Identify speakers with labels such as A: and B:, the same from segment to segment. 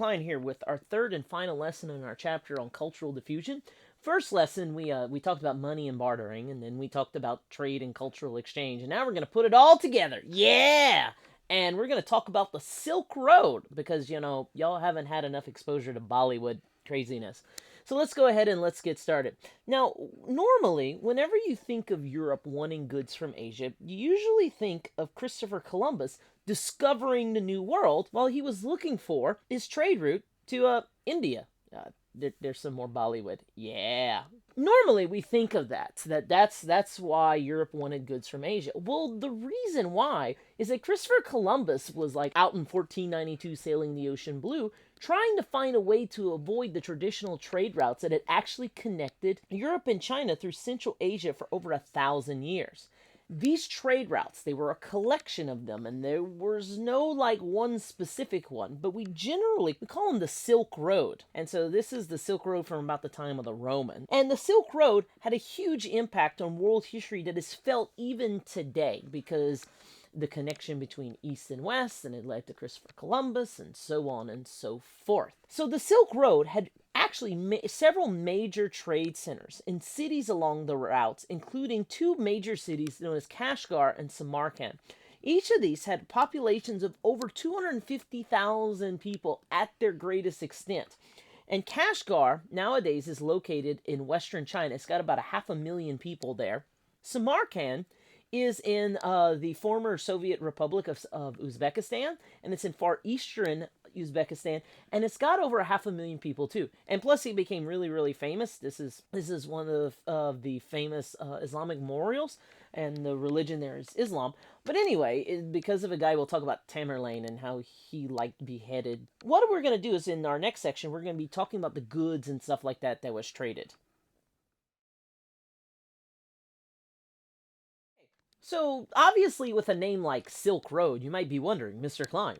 A: Klein here with our third and final lesson in our chapter on cultural diffusion. First lesson, we talked about money and bartering, and then we talked about trade and cultural exchange, and now we're going to put it all together. Yeah! And we're going to talk about the Silk Road, because, y'all haven't had enough exposure to Bollywood craziness. So let's go ahead and let's get started. Now, normally, whenever you think of Europe wanting goods from Asia, you usually think of Christopher Columbus discovering the New World while he was looking for his trade route to India. There's some more Bollywood. Yeah. Normally we think of that's why Europe wanted goods from Asia. Well, the reason why is that Christopher Columbus was like out in 1492 sailing the ocean blue, trying to find a way to avoid the traditional trade routes that had actually connected Europe and China through Central Asia for over 1,000 years. These trade routes, they were a collection of them, and there was no like one specific one, but we call them the Silk Road. And so this is the Silk Road from about the time of the Roman. And the Silk Road had a huge impact on world history that is felt even today, because the connection between East and West, and it led to Christopher Columbus, and so on and so forth. So the Silk Road had actually several major trade centers in cities along the routes, including two major cities known as Kashgar and Samarkand. Each of these had populations of over 250,000 people at their greatest extent. And Kashgar nowadays is located in western China. It's got about 500,000 people there. Samarkand is in the former Soviet Republic of Uzbekistan, and it's in far eastern Uzbekistan, and it's got over 500,000 people too. And plus, he became really, really famous. This is one of the famous Islamic memorials, and the religion there is Islam. But anyway, because of a guy, we'll talk about Tamerlane and how he beheaded. What we're going to do is in our next section, we're going to be talking about the goods and stuff like that was traded. So, obviously, with a name like Silk Road, you might be wondering, Mr. Klein,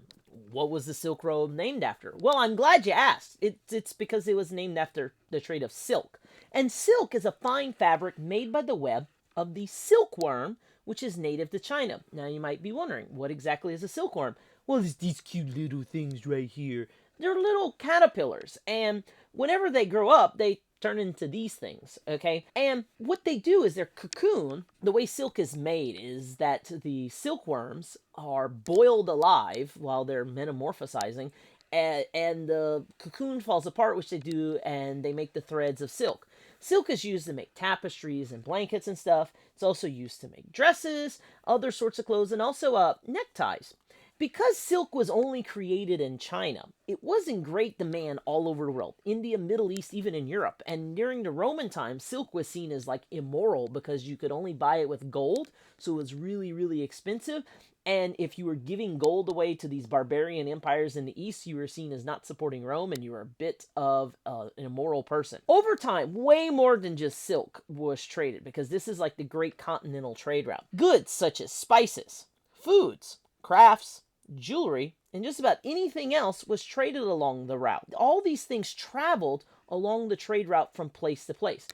A: what was the Silk Road named after? Well, I'm glad you asked. It's because it was named after the trade of silk. And silk is a fine fabric made by the web of the silkworm, which is native to China. Now, you might be wondering, what exactly is a silkworm? Well, it's these cute little things right here. They're little caterpillars, and whenever they grow up, they turn into these things, okay? And what they do is their cocoon, the way silk is made is that the silkworms are boiled alive while they're metamorphosizing, and the cocoon falls apart, which they do, and they make the threads of silk. Silk is used to make tapestries and blankets and stuff. It's also used to make dresses, other sorts of clothes, and also neckties. Because silk was only created in China, it was in great demand all over the world. India, Middle East, even in Europe. And during the Roman times, silk was seen as immoral because you could only buy it with gold. So it was really, really expensive. And if you were giving gold away to these barbarian empires in the East, you were seen as not supporting Rome, and you were a bit of an immoral person. Over time, way more than just silk was traded, because this is like the great continental trade route. Goods such as spices, foods, crafts, jewelry, and just about anything else was traded along the route. All these things traveled along the trade route from place to place.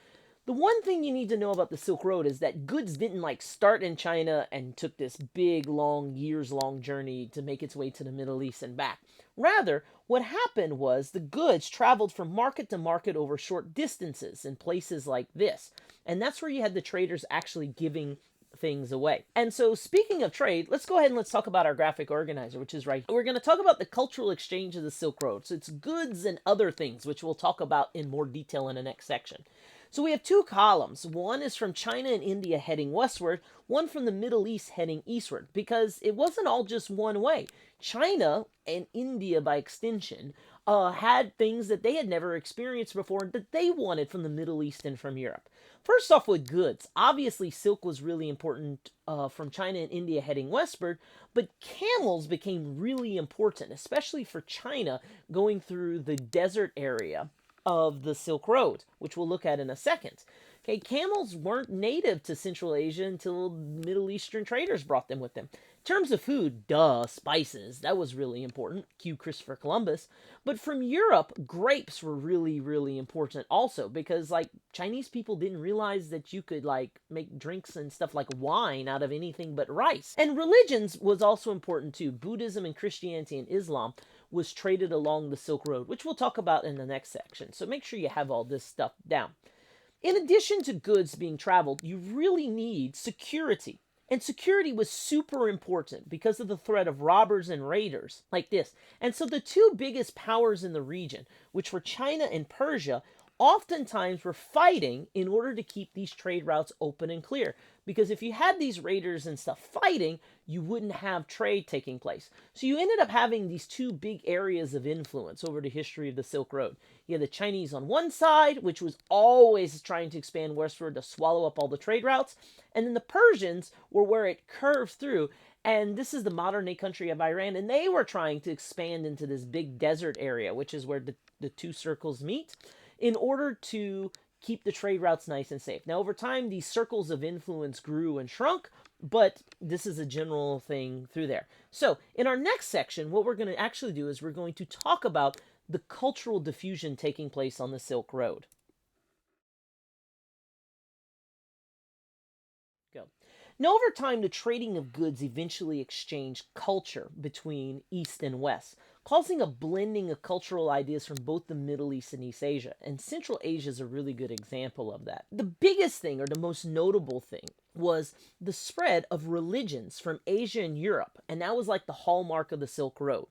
A: The one thing you need to know about the Silk Road is that goods didn't start in China and took this big, long, years-long journey to make its way to the Middle East and back. Rather, what happened was the goods traveled from market to market over short distances in places like this. And that's where you had the traders actually giving things away. And so, speaking of trade, let's go ahead and let's talk about our graphic organizer, which is right. We're going to talk about the cultural exchange of the Silk Road. So it's goods and other things, which we'll talk about in more detail in the next section. So we have two columns. One is from China and India heading westward, one from the Middle East heading eastward, because it wasn't all just one way. China and India, by extension, had things that they had never experienced before that they wanted from the Middle East and from Europe. First off with goods, obviously silk was really important from China and India heading westward, but camels became really important, especially for China going through the desert area of the Silk Road, which we'll look at in a second. Okay, camels weren't native to Central Asia until Middle Eastern traders brought them with them. In terms of food, spices, that was really important. Cue Christopher Columbus. But from Europe, grapes were really, really important also, because Chinese people didn't realize that you could make drinks and stuff like wine out of anything but rice. And religions was also important too. Buddhism and Christianity and Islam was traded along the Silk Road, which we'll talk about in the next section. So make sure you have all this stuff down. In addition to goods being traveled, you really need security. And security was super important because of the threat of robbers and raiders like this. And so the two biggest powers in the region, which were China and Persia, oftentimes were fighting in order to keep these trade routes open and clear. Because if you had these raiders and stuff fighting, you wouldn't have trade taking place. So you ended up having these two big areas of influence over the history of the Silk Road. You had the Chinese on one side, which was always trying to expand westward to swallow up all the trade routes. And then the Persians were where it curved through. And this is the modern day country of Iran. And they were trying to expand into this big desert area, which is where the two circles meet, in order to keep the trade routes nice and safe. Now, over time, these circles of influence grew and shrunk, but this is a general thing through there. So, in our next section, what we're going to actually do is we're going to talk about the cultural diffusion taking place on the Silk Road. Go. Now, over time, the trading of goods eventually exchanged culture between East and West, causing a blending of cultural ideas from both the Middle East and East Asia. And Central Asia is a really good example of that. The biggest thing, or the most notable thing, was the spread of religions from Asia and Europe, and that was like the hallmark of the Silk Road.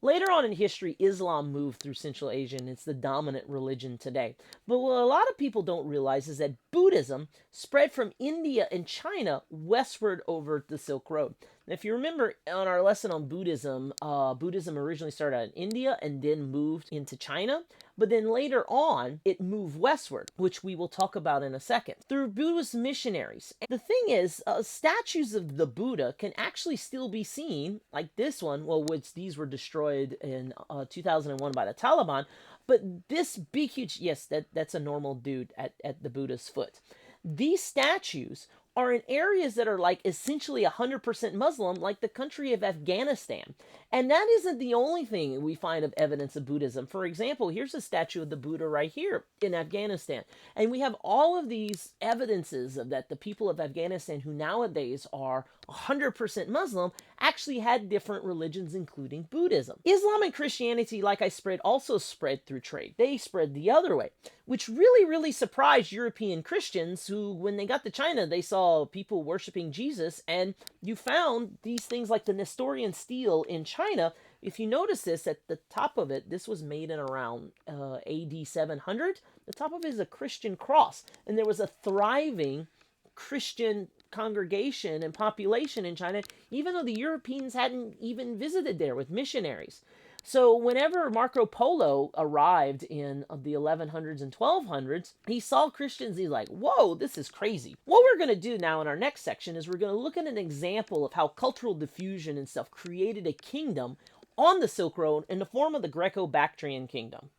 A: Later on in history, Islam moved through Central Asia, and it's the dominant religion today. But what a lot of people don't realize is that Buddhism spread from India and China westward over the Silk Road. And if you remember on our lesson on Buddhism, Buddhism originally started out in India and then moved into China. But then later on, it moved westward, which we will talk about in a second, through Buddhist missionaries. The thing is, statues of the Buddha can actually still be seen, like this one, well, which these were destroyed in 2001 by the Taliban. But this big, huge, yes, that's a normal dude at the Buddha's foot. These statues are in areas that are like essentially 100% Muslim, like the country of Afghanistan. And that isn't the only thing we find of evidence of Buddhism. For example, here's a statue of the Buddha right here in Afghanistan. And we have all of these evidences of that the people of Afghanistan, who nowadays are 100% Muslim, actually had different religions, including Buddhism. Islam and Christianity, like I said, also spread through trade. They spread the other way, which really, really surprised European Christians who, when they got to China, they saw people worshiping Jesus, and you found these things like the Nestorian stele in China. If you notice this, at the top of it, this was made in around AD 700. The top of it is a Christian cross, and there was a thriving Christian congregation and population in China, even though the Europeans hadn't even visited there with missionaries. So whenever Marco Polo arrived in the 1100s and 1200s, he saw Christians. He's like, whoa, this is crazy. What we're going to do now in our next section is we're going to look at an example of how cultural diffusion and stuff created a kingdom on the Silk Road in the form of the Greco-Bactrian Kingdom.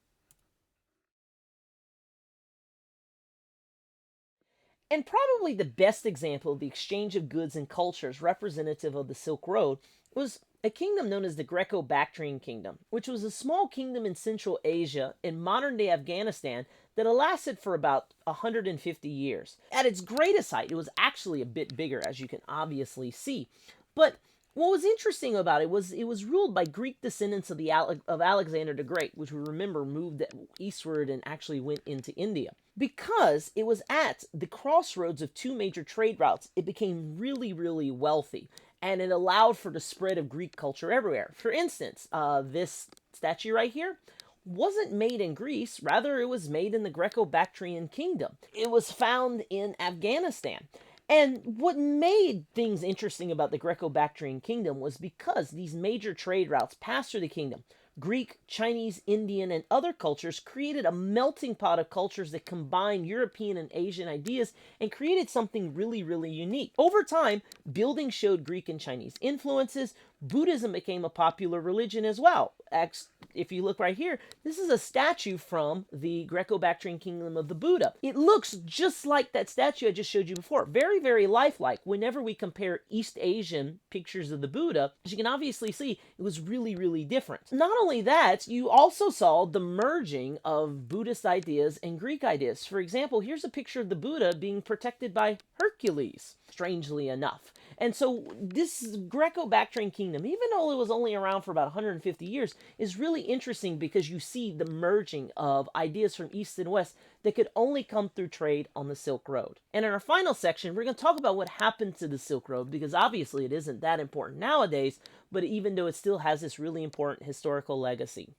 A: And probably the best example of the exchange of goods and cultures representative of the Silk Road was a kingdom known as the Greco-Bactrian Kingdom, which was a small kingdom in Central Asia in modern-day Afghanistan that lasted for about 150 years. At its greatest height, it was actually a bit bigger, as you can obviously see. But what was interesting about it was ruled by Greek descendants of Alexander the Great, which we remember moved eastward and actually went into India. Because it was at the crossroads of two major trade routes, it became really, really wealthy, and it allowed for the spread of Greek culture everywhere. For instance, this statue right here wasn't made in Greece, rather it was made in the Greco-Bactrian Kingdom. It was found in Afghanistan. And what made things interesting about the Greco-Bactrian Kingdom was because these major trade routes passed through the kingdom. Greek, Chinese, Indian, and other cultures created a melting pot of cultures that combined European and Asian ideas and created something really, really unique. Over time, buildings showed Greek and Chinese influences. Buddhism became a popular religion as well. If you look right here, this is a statue from the Greco-Bactrian Kingdom of the Buddha. It looks just like that statue I just showed you before. Very, very lifelike. Whenever we compare East Asian pictures of the Buddha, as you can obviously see, it was really, really different. Not only that, you also saw the merging of Buddhist ideas and Greek ideas. For example, here's a picture of the Buddha being protected by Hercules, strangely enough. And so this Greco-Bactrian Kingdom, even though it was only around for about 150 years, is really interesting because you see the merging of ideas from East and West that could only come through trade on the Silk Road. And in our final section, we're going to talk about what happened to the Silk Road, because obviously it isn't that important nowadays, but even though it still has this really important historical legacy.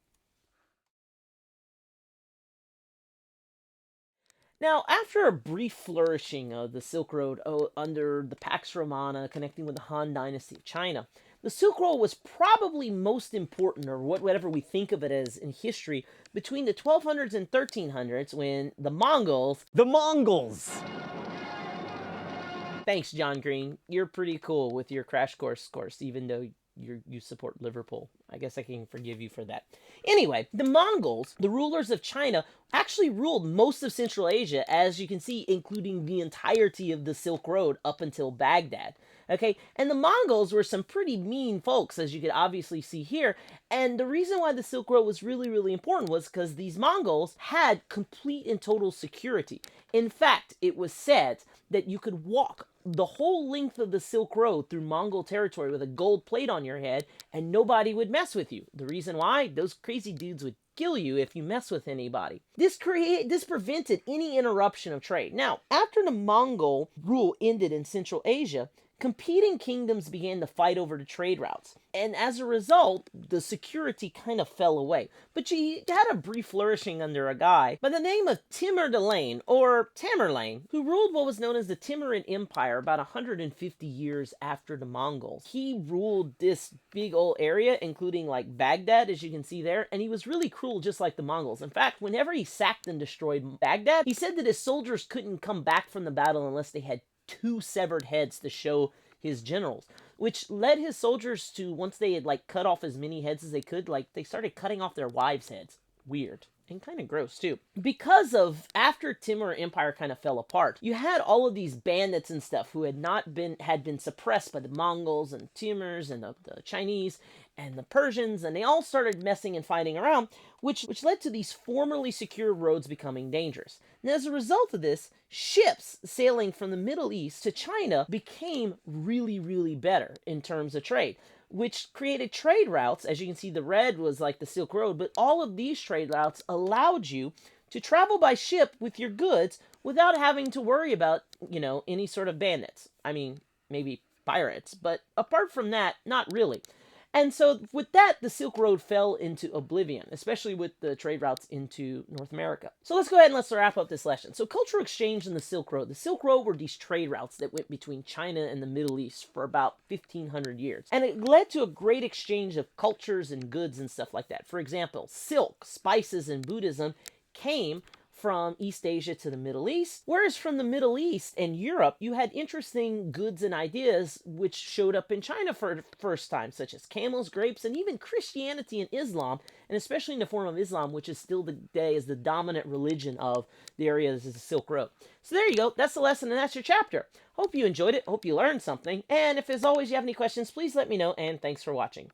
A: Now, after a brief flourishing of the Silk Road under the Pax Romana connecting with the Han Dynasty of China, the Silk Road was probably most important, or whatever we think of it as in history, between the 1200s and 1300s when the Mongols.
B: The Mongols!
A: Thanks, John Green. You're pretty cool with your crash course, even though you support Liverpool. I guess I can forgive you for that. Anyway, the Mongols, the rulers of China, actually ruled most of Central Asia, as you can see, including the entirety of the Silk Road up until Baghdad. Okay, and the Mongols were some pretty mean folks, as you can obviously see here. And the reason why the Silk Road was really, really important was because these Mongols had complete and total security. In fact, it was said that you could walk the whole length of the Silk Road through Mongol territory with a gold plate on your head, and nobody would mess with you. The reason why? Those crazy dudes would kill you if you mess with anybody. This prevented any interruption of trade. Now, after the Mongol rule ended in Central Asia, competing kingdoms began to fight over the trade routes. And as a result, the security kind of fell away. But you had a brief flourishing under a guy by the name of Timur the Lane, or Tamerlane, who ruled what was known as the Timurid Empire about 150 years after the Mongols. He ruled this big old area, including like Baghdad, as you can see there, and he was really cruel just like the Mongols. In fact, whenever he sacked and destroyed Baghdad, he said that his soldiers couldn't come back from the battle unless they had 2 severed heads to show his generals, which led his soldiers to, once they had like cut off as many heads as they could, like they started cutting off their wives' heads. Weird. And kind of gross too. Because of, after Timur Empire kind of fell apart, you had all of these bandits and stuff who had been suppressed by the Mongols and Timurs and the Chinese and the Persians, and they all started messing and fighting around, which led to these formerly secure roads becoming dangerous. And as a result of this, ships sailing from the Middle East to China became really, really better in terms of trade, which created trade routes. As you can see, the red was like the Silk Road, but all of these trade routes allowed you to travel by ship with your goods without having to worry about, any sort of bandits. I mean, maybe pirates, but apart from that, not really. And so with that, the Silk Road fell into oblivion, especially with the trade routes into North America. So let's go ahead and let's wrap up this lesson. So cultural exchange in the Silk Road. The Silk Road were these trade routes that went between China and the Middle East for about 1,500 years. And it led to a great exchange of cultures and goods and stuff like that. For example, silk, spices, and Buddhism came from East Asia to the Middle East, whereas from the Middle East and Europe, you had interesting goods and ideas which showed up in China for the first time, such as camels, grapes, and even Christianity and Islam, and especially in the form of Islam, which is still today is the dominant religion of the areas of the Silk Road. So there you go. That's the lesson, and that's your chapter. Hope you enjoyed it. Hope you learned something. And if, as always, you have any questions, please let me know, and thanks for watching.